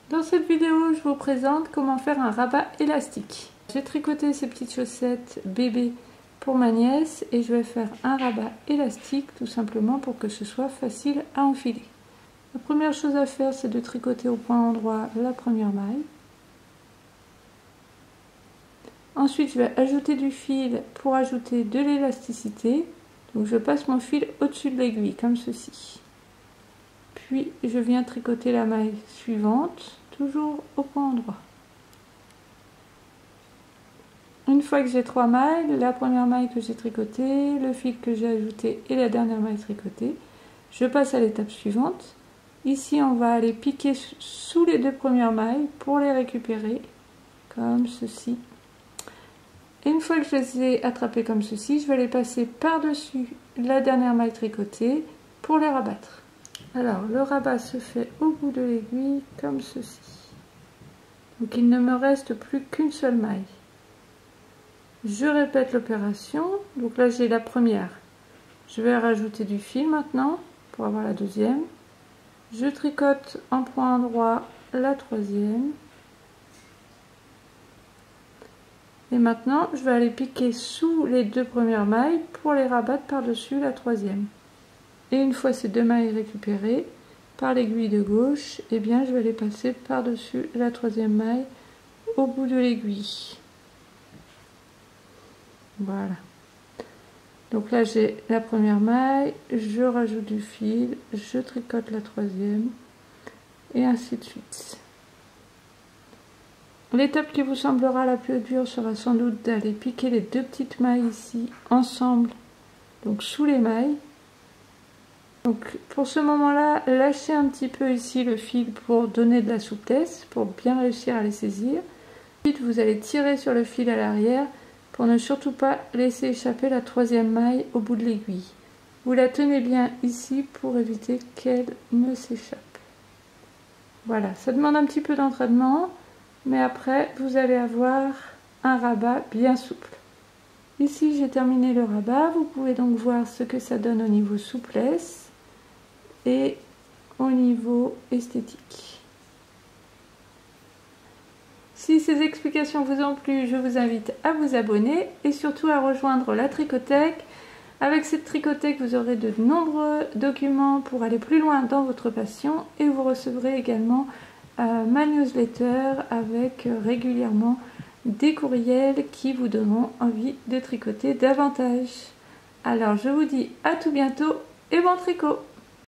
Dans cette vidéo, je vous présente comment faire un rabat élastique. J'ai tricoté ces petites chaussettes bébé pour ma nièce et je vais faire un rabat élastique tout simplement pour que ce soit facile à enfiler. La première chose à faire, c'est de tricoter au point endroit la première maille. Ensuite, je vais ajouter du fil pour ajouter de l'élasticité. Donc je passe mon fil au-dessus de l'aiguille comme ceci. Puis je viens tricoter la maille suivante, toujours au point endroit. Une fois que j'ai 3 mailles, la première maille que j'ai tricotée, le fil que j'ai ajouté et la dernière maille tricotée, je passe à l'étape suivante. Ici, on va aller piquer sous les 2 premières mailles pour les récupérer comme ceci. Et une fois que je les ai attrapées comme ceci, je vais les passer par-dessus la dernière maille tricotée pour les rabattre. Alors, le rabat se fait au bout de l'aiguille comme ceci. Donc, il ne me reste plus qu'une seule maille. Je répète l'opération. Donc là, j'ai la première. Je vais rajouter du fil maintenant pour avoir la deuxième. Je tricote en point endroit la troisième. Et maintenant, je vais aller piquer sous les 2 premières mailles pour les rabattre par-dessus la troisième. Et une fois ces 2 mailles récupérées par l'aiguille de gauche, eh bien, je vais les passer par-dessus la troisième maille au bout de l'aiguille. Voilà. Donc là, j'ai la première maille, je rajoute du fil, je tricote la troisième, et ainsi de suite. L'étape qui vous semblera la plus dure sera sans doute d'aller piquer les 2 petites mailles ici ensemble, donc sous les mailles. Donc pour ce moment-là, lâchez un petit peu ici le fil pour donner de la souplesse, pour bien réussir à les saisir. Ensuite, vous allez tirer sur le fil à l'arrière pour ne surtout pas laisser échapper la troisième maille au bout de l'aiguille. Vous la tenez bien ici pour éviter qu'elle ne s'échappe. Voilà, ça demande un petit peu d'entraînement, mais après vous allez avoir un rabat bien souple. Ici j'ai terminé le rabat, vous pouvez donc voir ce que ça donne au niveau souplesse et au niveau esthétique. Si ces explications vous ont plu, je vous invite à vous abonner et surtout à rejoindre la Tricothèque. Avec cette Tricothèque, vous aurez de nombreux documents pour aller plus loin dans votre passion et vous recevrez également ma newsletter avec régulièrement des courriels qui vous donneront envie de tricoter davantage. Alors je vous dis à tout bientôt et bon tricot!